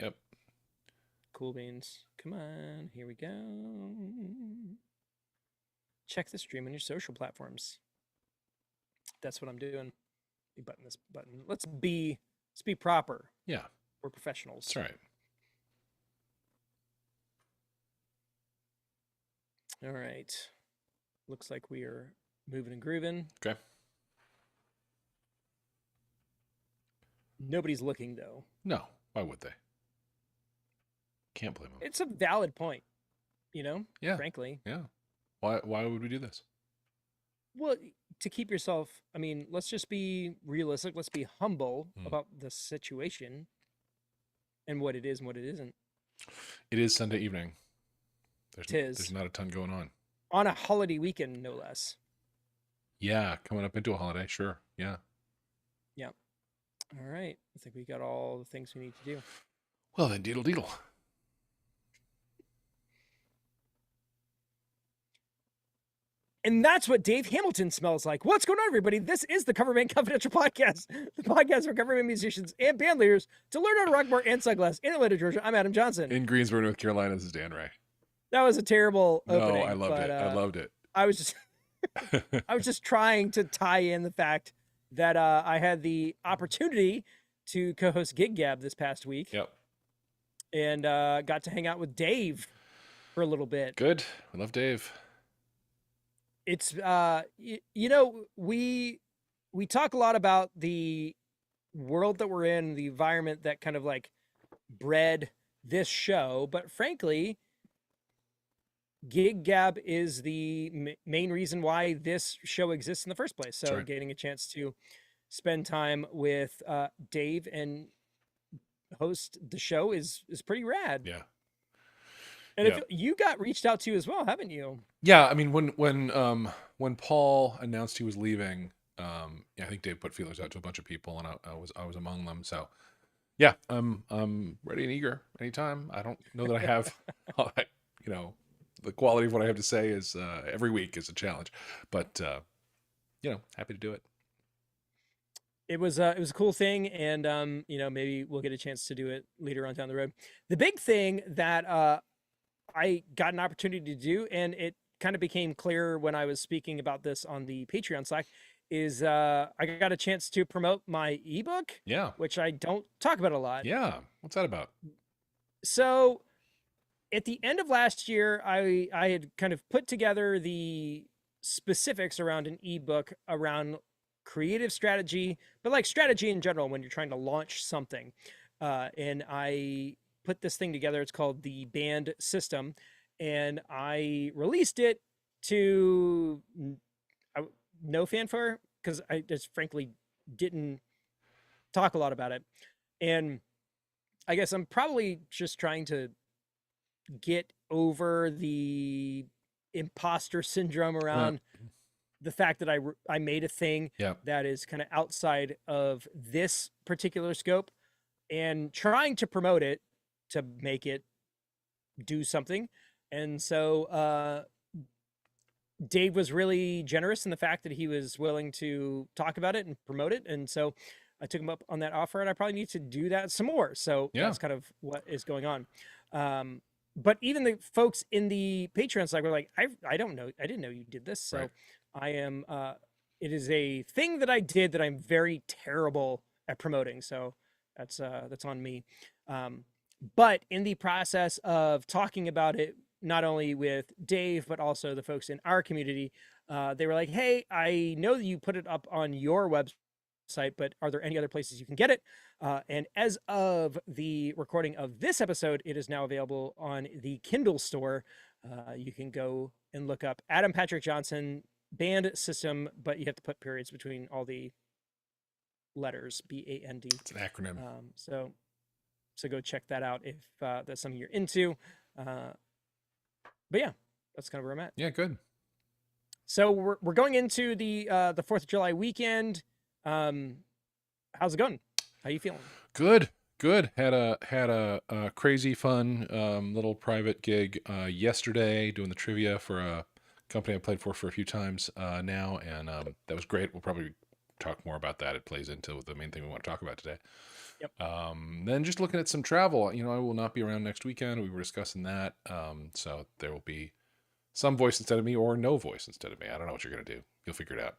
Yep. Cool beans. Come on, here we go. Check the stream on your social platforms. That's what I'm doing. You button this button. Let's be proper. Yeah. We're professionals. That's right. All right. Looks like we are moving and grooving. Okay. Nobody's looking though. No. Why would they? Can't blame them. It's a valid point, you know? Yeah. Frankly. Yeah. Why would we do this? Well, to keep yourself, I mean, let's just be realistic. Let's be humble about the situation and what it is and what it isn't. It is Sunday evening. Tis. There's not a ton going on. On a holiday weekend, no less. Yeah, coming up into a holiday, sure. Yeah. Yeah. All right. I think we got all the things we need to do. Well then, deedle. And that's what Dave Hamilton smells like. What's going on, everybody? This is the Coverband Confidential Podcast, the podcast for coverband musicians and band leaders to learn how to rock more and sunglass. In Atlanta, Georgia, I'm Adam Johnson. In Greensboro, North Carolina, this is Dan Ray. That was a terrible opening. No, I loved it. I loved it. I was just trying to tie in the fact that I had the opportunity to co-host Gig Gab this past week. Yep. And got to hang out with Dave for a little bit. Good. I love Dave. It's you know, we talk a lot about the world that we're in, the environment that kind of like bred this show, but frankly, Gig Gab is the main reason why this show exists in the first place. So getting a chance to spend time with Dave and host the show is pretty rad. Yeah. And if you got reached out to as well, haven't you? Yeah, I mean when Paul announced he was leaving, I think Dave put feelers out to a bunch of people, and I was among them. So yeah, I'm ready and eager anytime. I don't know that I have, the quality of what I have to say is every week is a challenge, but happy to do it. It was a cool thing, and maybe we'll get a chance to do it later on down the road. The big thing that I got an opportunity to do, and it kind of became clear when I was speaking about this on the Patreon Slack, is I got a chance to promote my ebook. Yeah. Which I don't talk about a lot. Yeah. What's that about? So at the end of last year, I had kind of put together the specifics around an ebook around creative strategy, but like strategy in general when you're trying to launch something. And I put this thing together. It's called the Band System, and I released it to no fanfare because I just frankly didn't talk a lot about it. And I guess I'm probably just trying to get over the imposter syndrome around the fact that I made a thing that is kind of outside of this particular scope, and trying to promote it to make it do something. And so Dave was really generous in the fact that he was willing to talk about it and promote it. And so I took him up on that offer, and I probably need to do that some more. So that's kind of what is going on. But even the folks in the Patreon side were like, I don't know. I didn't know you did this. So I am, it is a thing that I did that I'm very terrible at promoting. So that's on me. But in the process of talking about it, not only with Dave, but also the folks in our community, they were like, hey, I know that you put it up on your website, but are there any other places you can get it? And as of the recording of this episode, it is now available on the Kindle store. You can go and look up Adam Patrick Johnson Band System, but you have to put periods between all the letters, BAND. It's an acronym. So go check that out if that's something you're into. But yeah, that's kind of where I'm at. Yeah, good. So we're going into the 4th of July weekend. How's it going? How you feeling? Good. Had a crazy fun little private gig yesterday, doing the trivia for a company I played for a few times now, and that was great. We'll probably talk more about that. It plays into the main thing we want to talk about today. Yep. Then just looking at some travel. I will not be around next weekend. We were discussing that. So there will be some voice instead of me or no voice instead of me. I don't know what you're going to do. You'll figure it out.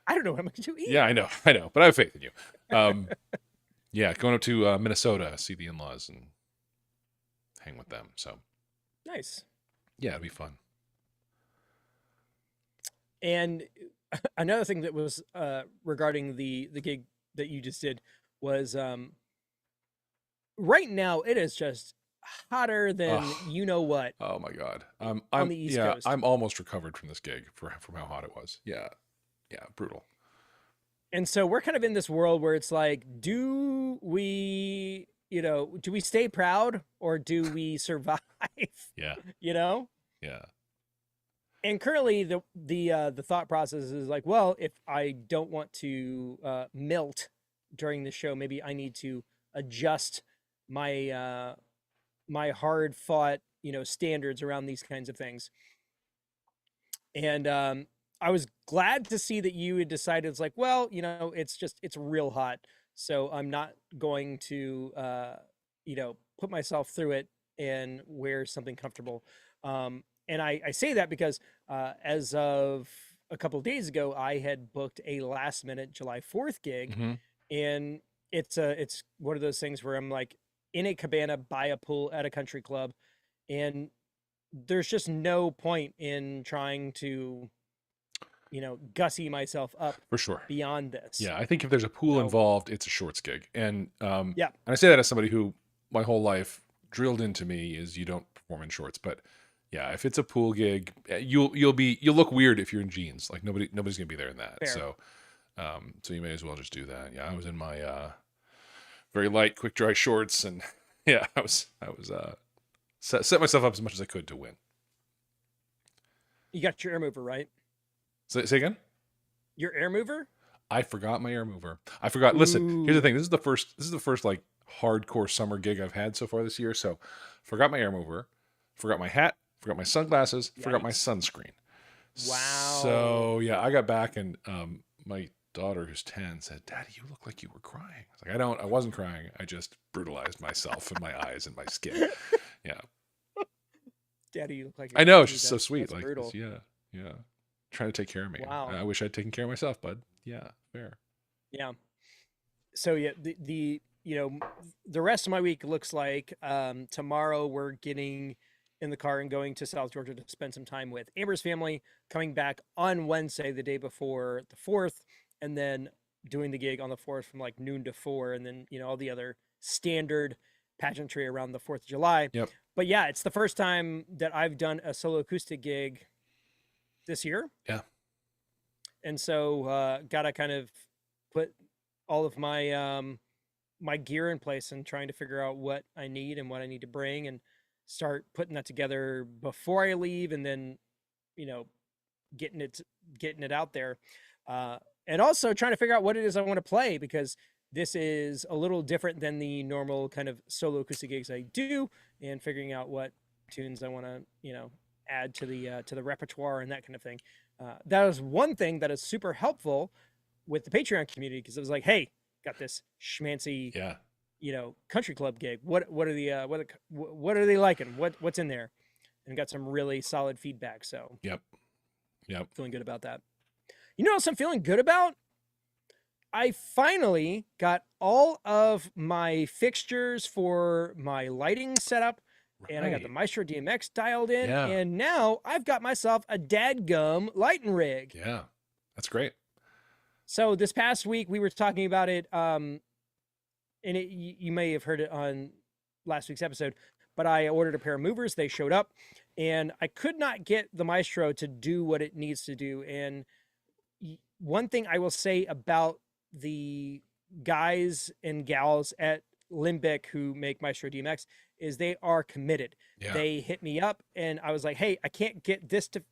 I don't know what I'm gonna do Yeah, either. I know, but I have faith in you. Yeah, going up to Minnesota, see the in-laws and hang with them. So Nice. yeah, it'd be fun. And another thing that was regarding the gig that you just did was right now it is just hotter than Oh, you know what oh my God. on the East Coast. I'm almost recovered from this gig from how hot it was. Yeah, yeah, brutal. And so we're kind of in this world where it's like, do we, do we stay proud or do we survive? Yeah, you know? yeah, And currently the thought process is like, well, if I don't want to melt during the show, maybe I need to adjust my my hard fought, standards around these kinds of things. And I was glad to see that you had decided it's like, well, it's real hot, so I'm not going to put myself through it and wear something comfortable. And I say that because as of a couple of days ago, I had booked a last minute July 4th gig, hmm and it's one of those things where I'm like in a cabana by a pool at a country club, and there's just no point in trying to gussy myself up for sure. beyond this. Yeah, I think if there's a pool So involved, it's a shorts gig, yeah, and I say that as somebody who my whole life drilled into me is you don't perform in shorts, but yeah, if it's a pool gig, you'll look weird if you're in jeans. Like nobody's gonna be there in that. fair. So you may as well just do that. Yeah, I was in my very light, quick dry shorts, and yeah, I was set myself up as much as I could to win. You got your air mover, right? Say again. Your air mover? I forgot my air mover. I forgot. Listen, here's the Ooh, thing. This is the first like hardcore summer gig I've had so far this year. So, forgot my air mover, forgot my hat, forgot my sunglasses, forgot my yikes. sunscreen. Wow. So yeah, I got back and my daughter who's 10 said, "Daddy, you look like you were crying." I was like, I wasn't crying. I just brutalized myself and my eyes and my skin. Yeah, Daddy, you look like you're I know. crying It's too. just so That's sweet. Like, brutal. yeah, yeah. Trying to take care of me. Wow. I wish I'd taken care of myself, bud. Yeah, fair. Yeah. So yeah, the rest of my week looks like tomorrow we're getting in the car and going to South Georgia to spend some time with Amber's family, coming back on Wednesday, the day before the 4th, and then doing the gig on the 4th from like noon to 4, and then all the other standard pageantry around the 4th of July. Yep. But yeah, it's the first time that I've done a solo acoustic gig this year, Yeah. and so gotta kind of put all of my my gear in place and trying to figure out what I need and what I need to bring, and start putting that together before I leave, and then you know getting it out there, and also trying to figure out what it is I want to play, because this is a little different than the normal kind of solo acoustic gigs I do, and figuring out what tunes I want to add to the repertoire and that kind of thing. That is one thing that is super helpful with the Patreon community, because it was like, hey, got this schmancy Yeah. country club gig. What are the what are they liking? What's in there? And got some really solid feedback. So Yep. Yep. feeling good about that. You know what else I'm feeling good about? I finally got all of my fixtures for my lighting set up, and I got the Right. Maestro DMX dialed in, Yeah. and now I've got myself a dadgum lighting rig. Yeah. That's great. So this past week we were talking about it, and you may have heard it on last week's episode, but I ordered a pair of movers. They showed up, and I could not get the Maestro to do what it needs to do. And one thing I will say about the guys and gals at Limbic who make Maestro DMX is they are committed. Yeah. They hit me up, and I was like, hey, I can't get this to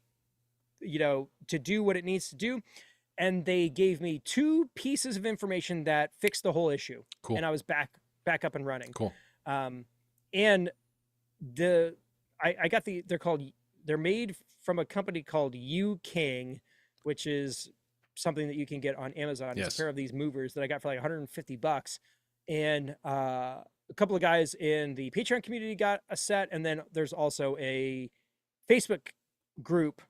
to do what it needs to do, and they gave me 2 pieces of information that fixed the whole issue, Cool. and I was back up and running. Cool. And I got they're made from a company called U King, which is something that you can get on Amazon. It's Yes. a pair of these movers that I got for like $150, and a couple of guys in the Patreon community got a set, and then there's also a Facebook group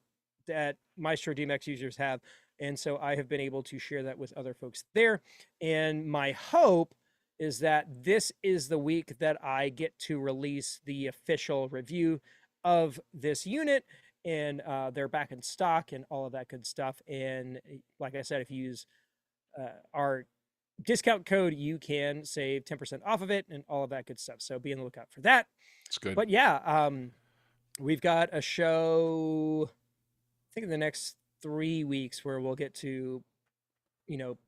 that Maestro DMX users have, and so I have been able to share that with other folks there. And my hope is that this is the week that I get to release the official review of this unit, and they're back in stock and all of that good stuff. And like I said, if you use our discount code, you can save 10% off of it and all of that good stuff. So be on the lookout for that. It's good. But yeah, we've got a show, I think in the next 3 weeks, where we'll get to,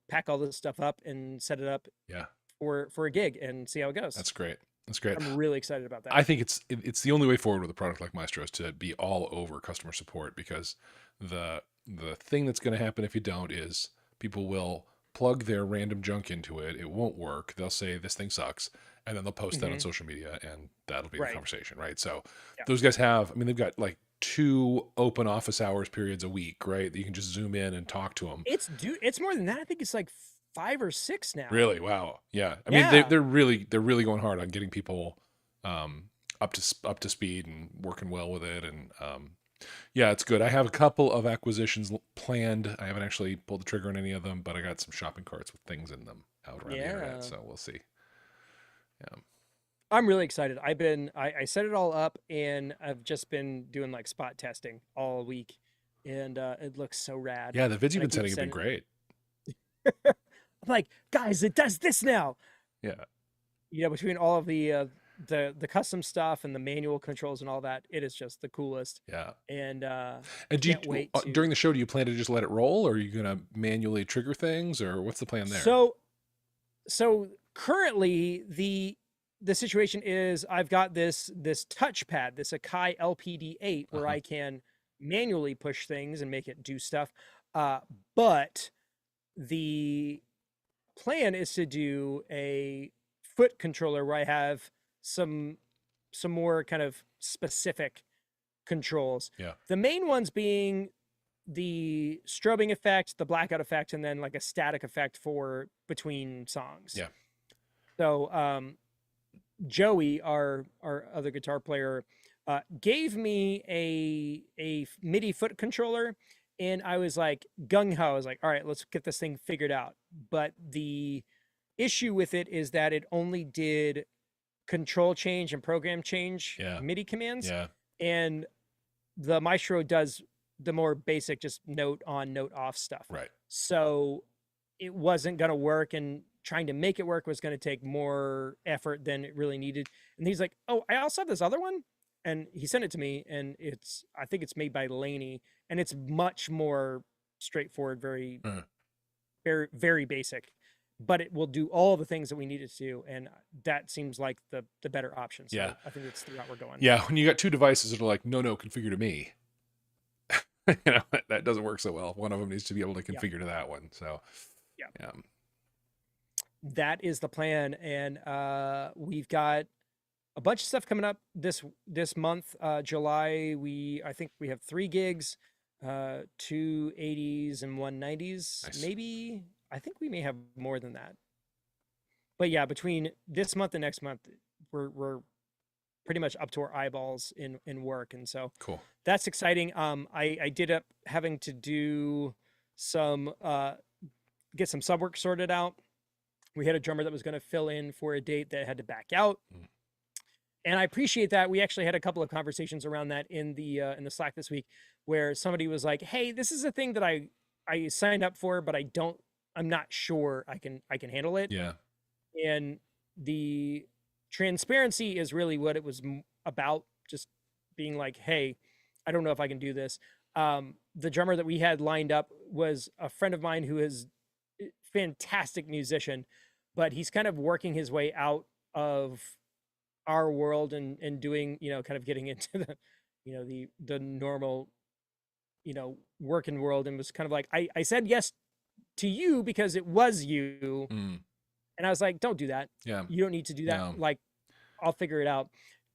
pack all this stuff up and set it up Yeah, for a gig and see how it goes. that's great. That's great. I'm really excited about that. I think it's the only way forward with a product like Maestro is to be all over customer support, because the thing that's going to happen if you don't is people will plug their random junk into it. It won't work. They'll say this thing sucks, and then they'll post that on social media, and that'll be the Right. conversation, right? So Yeah. those guys have, I mean, they've got like 2 open office hours periods a week, right? That you can just zoom in and talk to them. It's more than that. I think it's like 5 or 6 now. Really? Wow. Yeah. I mean, Yeah. they're really going hard on getting people up to speed and working well with it. And yeah, it's good. I have a couple of acquisitions planned. I haven't actually pulled the trigger on any of them, but I got some shopping carts with things in them out around the Yeah. internet. So we'll see. Yeah. I'm really excited. I set it all up, and I've just been doing like spot testing all week, and it looks so rad. Yeah. The vids you've And I been keep sending have been sending- great. I'm like, guys, it does this now. Yeah. Between all of the custom stuff and the manual controls and all that, it is just the coolest. Yeah. And And do you, can't wait to- during the show, do you plan to just let it roll, or are you going to manually trigger things, or what's the plan there? So currently the situation is I've got this touchpad, this Akai LPD8, where Uh-huh. I can manually push things and make it do stuff. But the plan is to do a foot controller where I have some more kind of specific controls. Yeah. The main ones being the strobing effect, the blackout effect, and then like a static effect for between songs. Yeah. So Joey, our other guitar player, gave me a MIDI foot controller, and I was like gung ho. I was like, all right, let's get this thing figured out. But the issue with it is that it only did control change and program change MIDI commands. Yeah. And the Maestro does the more basic, just note on, note off stuff. Right. So it wasn't going to work, and trying to make it work was going to take more effort than it really needed. And he's like, oh, I also have this other one. And he sent it to me, and I think it's made by Laney, and it's much more straightforward, very, very, very basic, but it will do all the things that we need it to do. And that seems like the better option. So Yeah. I think it's the route we're going. Yeah. When you got 2 devices that are like, no, configure to me, that doesn't work so well. One of them needs to be able to configure to that one. So yeah. That is the plan. And we've got a bunch of stuff coming up this month. July, I think we have 3 gigs, 2 80s and 1 90s. Nice. Maybe, I think we may have more than that. But yeah, between this month and next month, we're pretty much up to our eyeballs in work. And so Cool. that's exciting. I did up having to do some get some sub work sorted out. We had a drummer that was going to fill in for a date that had to back out. And I appreciate that. We actually had a couple of conversations around that in the Slack this week, where somebody was like, hey, this is a thing that I signed up for, but I'm not sure I can handle it. Yeah. And the transparency is really what it was about, just being like, hey, I don't know if I can do this. The drummer that we had lined up was a friend of mine who is a fantastic musician, but he's kind of working his way out of our world and doing, kind of getting into the normal, working world, and was kind of like, I said yes to you because it was you. And I was like, don't do that. Yeah. You don't need to do that. No. Like, I'll figure it out.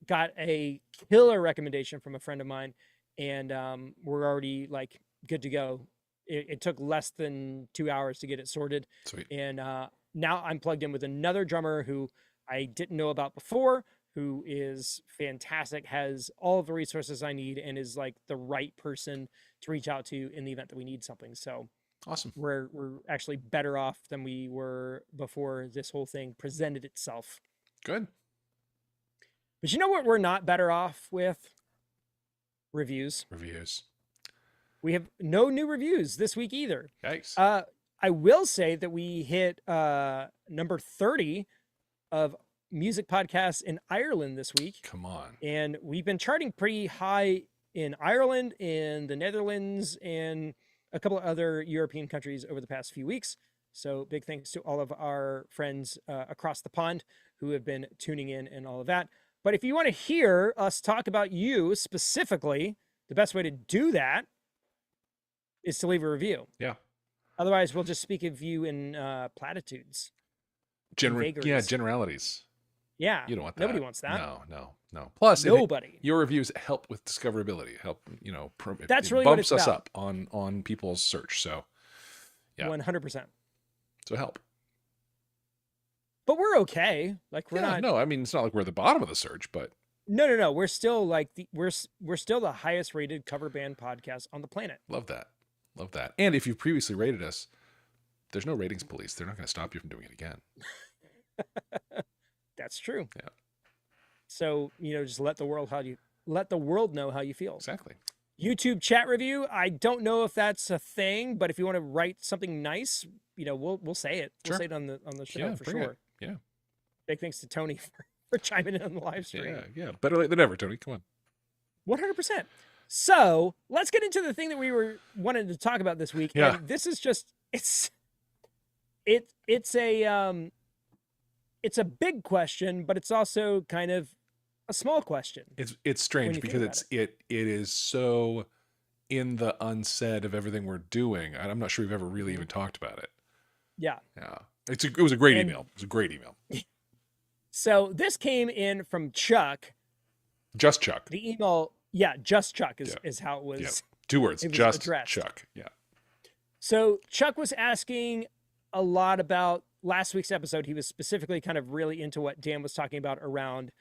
Got a killer recommendation from a friend of mine, and we're already like good to go. It took less than 2 hours to get it sorted. Sweet. And now I'm plugged in with another drummer who I didn't know about before, who is fantastic, has all of the resources I need, and is like the right person to reach out to in the event that we need something. So Awesome. we're actually better off than we were before this whole thing presented itself. Good. But you know what we're not better off with? Reviews. We have no new reviews this week either. Yikes. I will say that we hit number 30 of music podcasts in Ireland this week. Come on. And we've been charting pretty high in Ireland, in the Netherlands, and a couple of other European countries over the past few weeks. So big thanks to all of our friends across the pond who have been tuning in and all of that. But if you want to hear us talk about you specifically, the best way to do that is to leave a review. Yeah. Otherwise, we'll just speak of you in platitudes. Generalities. Yeah. You don't want that. Nobody wants that. No. Plus, nobody. Your reviews help with discoverability. Help, That's it really bumps what it's us about. up on people's search. So, yeah. 100%. So help. But we're okay. Like we're not. No, I mean, it's not like we're at the bottom of the search, but No. We're still like we're still the highest rated cover band podcast on the planet. Love that. And if you've previously rated us, there's no ratings police. They're not going to stop you from doing it again. That's true. Yeah. So, just let the world know how you feel. Exactly. YouTube chat review. I don't know if that's a thing, but if you want to write something nice, we'll say it. Sure. We'll say it on the show for bring sure. it. Yeah. Big thanks to Tony for chiming in on the live stream. Yeah. Better late than never, Tony. Come on. 100%. So let's get into the thing that we wanted to talk about this week. Yeah. And this is just it's a big question, but it's also kind of a small question. It's strange because it is so in the unsaid of everything we're doing. I'm not sure we've ever really even talked about it. Yeah. It was a great email. It was a great email. So this came in from Chuck. Just Chuck. The email, just Chuck is how it was. Yeah. 2 words. It was just addressed. Chuck. Yeah. So Chuck was asking a lot about last week's episode. He was specifically kind of really into what Dan was talking about around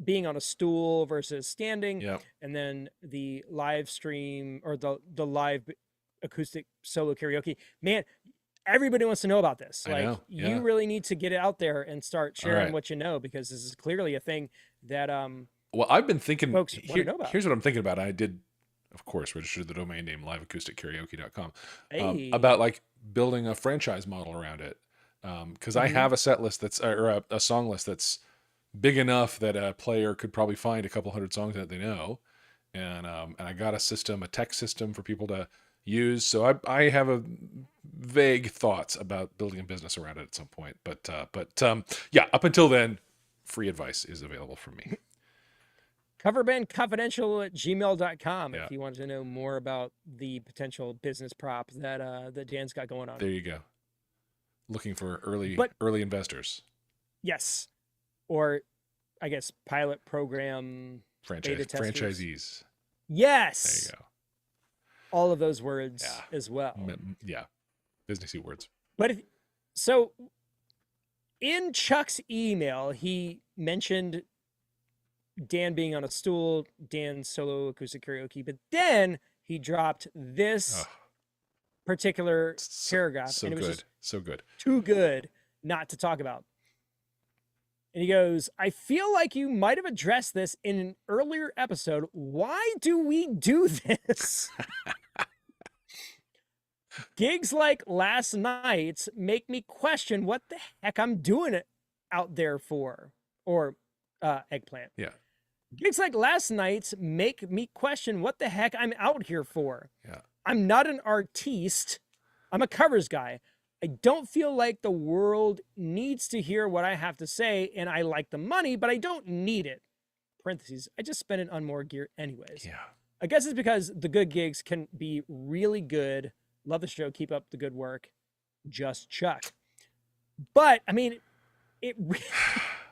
being on a stool versus standing. Yep. And then the live stream or the live acoustic solo karaoke. Man, everybody wants to know about this. I know. Yeah. You really need to get it out there and start sharing right. what you know, because this is clearly a thing that well, I've been thinking folks want to know about. Here's what I'm thinking about. I did, of course, register the domain name liveacoustickaraoke.com Hey. about like building a franchise model around it. Because I have a set list or a song list that's big enough that a player could probably find a couple hundred songs that they know. And I got a tech system for people to use. So I have a vague thoughts about building a business around it at some point. But yeah, up until then, free advice is available from me. Coverbandconfidential@gmail.com Yeah. if you want to know more about the potential business prop that Dan's got going on. There you go. Looking for early investors. Yes. Or I guess pilot program beta testers. Franchisees. Yes. There you go. All of those words as well. Yeah. Businessy words. But so in Chuck's email, he mentioned Dan being on a stool, Dan's solo acoustic karaoke, but then he dropped this particular paragraph, So and it was good. just So good. too good not to talk about. And he goes, I feel like you might have addressed this in an earlier episode. Why do we do this? Gigs like last night's make me question what the heck I'm doing it out there for. Or eggplant. Yeah. Gigs like last night's make me question what the heck I'm out here for. Yeah. I'm not an artiste. I'm a covers guy. I don't feel like the world needs to hear what I have to say, and I like the money, but I don't need it. Parentheses, I just spend it on more gear anyways. Yeah. I guess it's because the good gigs can be really good. Love the show. Keep up the good work. Just Chuck. But, I mean, it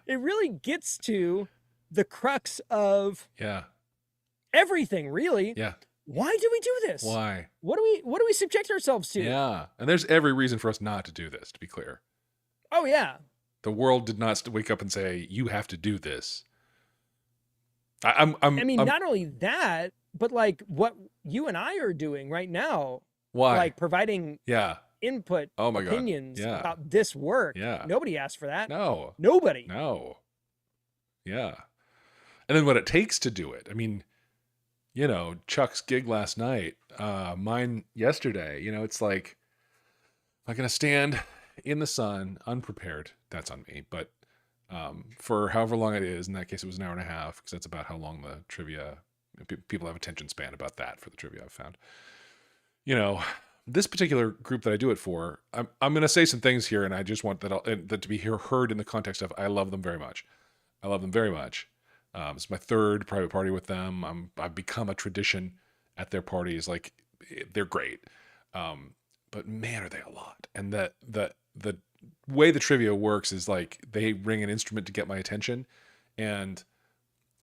really gets to the crux of Yeah. everything, really. Yeah. Why do we do this? Why? What do we subject ourselves to? Yeah. And there's every reason for us not to do this, to be clear. Oh yeah. The world did not wake up and say, you have to do this. I mean, not only that, but like what you and I are doing right now, why? like providing Yeah. input, Oh my God. opinions Yeah. about this work. Yeah. Nobody asked for that. No. Nobody. No. Yeah. And then what it takes to do it. I mean, you know, Chuck's gig last night, mine yesterday, you know, it's like, I'm going to stand in the sun unprepared. That's on me. But for however long it is, in that case, it was an hour and a half, because that's about how long the trivia, people have attention span about that for the trivia I've found. You know, this particular group that I do it for, I'm going to say some things here, and I just want that to be heard in the context of I love them very much. I love them very much. It's my third private party with them. I've become a tradition at their parties. Like, they're great. But man, are they a lot. And the way the trivia works is like they ring an instrument to get my attention, and